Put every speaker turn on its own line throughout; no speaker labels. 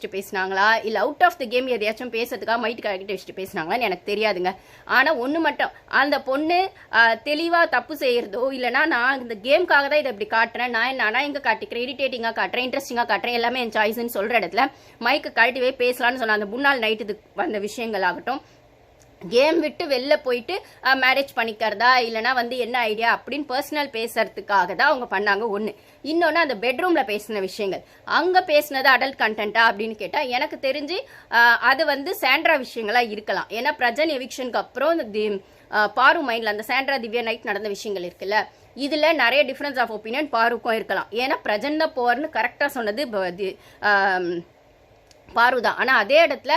வச்சுட்டு பேசினாங்களா இல்லை out of the game எதையாச்சும் பேசுறதுக்காக மைக் கழட்டி வச்சுட்டு பேசினாங்களான்னு எனக்கு தெரியாதுங்க. ஆனால் ஒன்று மட்டும், அந்த பொண்ணு தெளிவாக தப்பு செய்யறதோ இல்லைனா நான் இந்த கேமுக்காக தான் இதை இப்படி காட்டுறேன், நான் எங்கே காட்டிக்கிறேன், இரிட்டேட்டிங்காக காட்டுறேன், இன்ட்ரெஸ்டிங்காக காட்டுறேன், எல்லாமே என் சாய்ஸ்ன்னு சொல்கிற இடத்துல மைக்கு கழட்டிவே பேசலான்னு சொன்ன அந்த முன்னாள் நைட்டு வந்த விஷயங்கள் ஆகட்டும், கேம் விட்டு வெளில போயிட்டு மேரேஜ் பண்ணிக்கிறதா இல்லைனா வந்து என்ன ஐடியா அப்படின்னு பர்சனல் பேசுறதுக்காக தான் அவங்க பண்ணாங்க. ஒன்று. இன்னொன்று, அந்த பெட்ரூமில் பேசின விஷயங்கள், அங்கே பேசினது அடல்ட் கண்டென்ட்டா அப்படின்னு கேட்டால் எனக்கு தெரிஞ்சு அது வந்து சாண்ட்ரா விஷயங்களாக இருக்கலாம். ஏன்னா பிரஜன் எவிக்ஷனுக்கு அப்புறம் பாரு மைண்டில் அந்த சாண்ட்ரா திவ்யா நைட் நடந்த விஷயங்கள் இருக்குல்ல, இதில் நிறைய டிஃப்ரென்ஸ் ஆஃப் ஒப்பீனியன் பாருக்கும் இருக்கலாம். ஏன்னா பிரஜன் தான் போவார்னு கரெக்டாக சொன்னது பாரு தான். ஆனால் அதே இடத்துல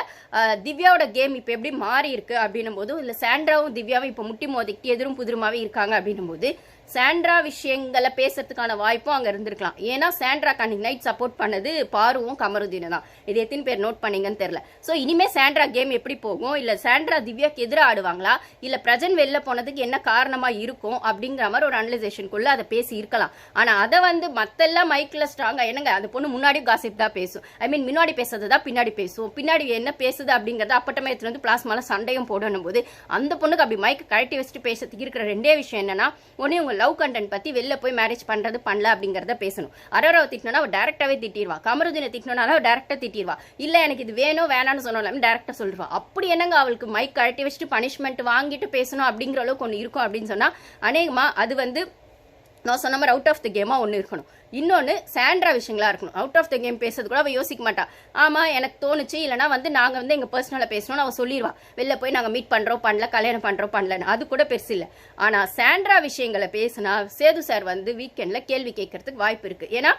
திவ்யாவோட கேம் இப்போ எப்படி மாறி இருக்கு அப்படின்னும் போது, இல்லை சாண்ட்ராவும் திவ்யாவும் இப்போ முட்டி மோதிக்கிட்டு எதிரும் புதிருமாவே இருக்காங்க அப்படின்னும் போது சாண்ட்ரா விஷயங்களை பேசுறதுக்கான வாய்ப்பும் அங்கே இருந்திருக்கலாம். ஏன்னா சாண்ட்ரா அன்னைக்கு நைட் சப்போர்ட் பண்ணது பாருவும் கமருதீனும் தான். இது எத்தனை பேர் நோட் பண்ணீங்கன்னு தெரியல. ஸோ இனிமேல் சாண்ட்ரா கேம் எப்படி போகும், இல்லை சாண்ட்ரா திவ்யாக்கு எதிராக ஆடுவாங்களா, இல்லை பிரஜன் வெளில போனதுக்கு என்ன காரணமாக இருக்கும் அப்படிங்கிற மாதிரி ஒரு அனலைசேஷனுக்குள்ள அதை பேசி இருக்கலாம். ஆனால் அதை வந்து மற்றெல்லாம் மைக்கில் ஸ்ட்ராங்காக என்னங்க அந்த பொண்ணு முன்னாடி காசிப் தான் பேசும், முன்னாடி பேசுறது தான் பின்னாடி பேசுவோம், பின்னாடி என்ன பேசுது அப்படிங்கிறத அப்பட்டமே எடுத்துட்டு வந்து பிளாஸ்மால சண்டையும் போடணும் போது அந்த பொண்ணுக்கு அப்படி மைக் கழட்டி வச்சுட்டு பேசுறதுக்கு இருக்கிற ரெண்டே விஷயம் என்னன்னா, ஒன்னே உங்க லவ் கண்டென்ட் பத்தி வெளில போய் மேரேஜ் பண்றது பண்ணல அப்படிங்கறத பேசணும். அரோராவை திட்டினா அவ டைரக்டாவே திட்டிடுவா, கமருதீனை திட்டினாலும் அவ டைரக்டா திட்டிடுவா, இல்ல எனக்கு இது வேணும் வேணான்னு சொன்னாலும் டைரக்டா சொல்லிடுவா. அப்படி என்னங்க அவளுக்கு மைக் கழட்டி வச்சுட்டு பனிஷ்மெண்ட் வாங்கிட்டு பேசணும் அப்படிங்கிற அளவுக்கு ஒன்று இருக்கும் அப்படின்னு சொன்னா அநேகமா அது வந்து நான் சொன்ன மாதிரி அவுட் ஆஃப் த கேமா ஒன்று இருக்கணும். இன்னொன்று சாண்ட்ரா விஷயங்களா இருக்கணும். அவுட் ஆஃப் த கேம் பேசுறது கூட அவள் யோசிக்க மாட்டா. ஆமாம் எனக்கு தோணுச்சு, இல்லைனா வந்து நாங்கள் வந்து எங்கள் பர்சனலாக பேசணும்னு அவள் சொல்லிடுவா. வெளில போய் நாங்கள் மீட் பண்ணுறோம் பண்ணல, கல்யாணம் பண்ணுறோம் பண்ணலன்னு, அது கூட பெருசு இல்லை. ஆனால் சாண்ட்ரா விஷயங்களை பேசினா சேது சார் வந்து வீக்கெண்டில் கேள்வி கேட்கறதுக்கு வாய்ப்பு இருக்குது. ஏன்னா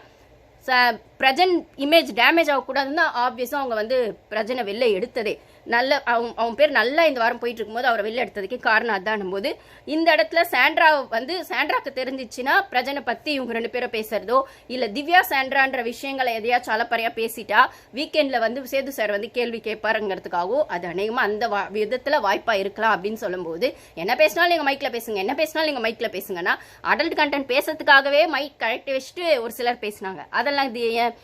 பிரஜன் இமேஜ் டேமேஜ் ஆகக்கூடாதுன்னு தான் ஆப்வியஸாக அவங்க வந்து பிரஜனை வெளில எடுத்ததே. நல்ல அவன் பேர் நல்லா இந்த வாரம் போயிட்டு இருக்கும்போது அவரை வெளில எடுத்ததுக்கே காரணம் அதானும் போது இந்த இடத்துல சாண்ட்ராக்கு தெரிஞ்சிச்சுன்னா பிரஜனை பற்றி இவங்க ரெண்டு பேரும் பேசுறதோ இல்லை திவ்யா சாண்ட்ரான்ற விஷயங்களை எதையாச்சும் அலப்பறையாக பேசிட்டா வீக்கெண்டில் வந்து சேது சார் வந்து கேள்வி கேட்பாருங்கிறதுக்காகவும் அது அநேகமாக அந்த விதத்தில் வாய்ப்பாக இருக்கலாம் அப்படின்னு சொல்லும்போது, என்ன பேசினாலும் நீங்கள் மைக்கில் பேசுங்க, என்ன பேசினாலும் நீங்கள் மைக்கில் பேசுங்கன்னா அடல்ட் கண்டென்ட் பேசுறதுக்காகவே மைக் கரெக்ட் வச்சுட்டு ஒரு சிலர் பேசினாங்க. அதெல்லாம் இது ஏன்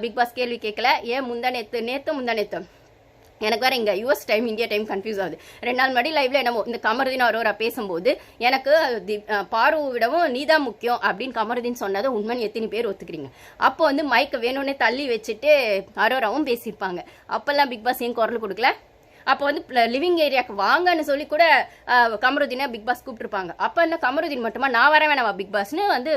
பிக் பாஸ் கேள்வி கேட்கல, ஏன் முந்தானேத்து எனக்கு வேற இங்கே US time India time confuse ஆகுது. 2 நாள் முன்னாடி லைவ்ல என்னமோ இந்த கமருதீன் அரோரா பேசும்போது எனக்கு பாரு விடவும் நீதான் முக்கியம் அப்படின்னு கமருதீன் சொன்னதை உண்மைன்னு எத்தனை பேர் ஒத்துக்கிறீங்க? அப்போ வந்து மைக்கை வேணும்னே தள்ளி வச்சுட்டு அரோராவும் பேசியிருப்பாங்க. அப்பெல்லாம் பிக் பாஸ் ஏன் குரல் கொடுக்கல? அப்போ வந்து லிவிங் ஏரியாவுக்கு வாங்கன்னு சொல்லி கூட கமருதீனை பிக் பாஸ் கூப்பிட்டுருப்பாங்க. அப்போ என்ன கமருதீன் மட்டுமா நான் வர வேணாமா பிக் பாஸ்னு வந்து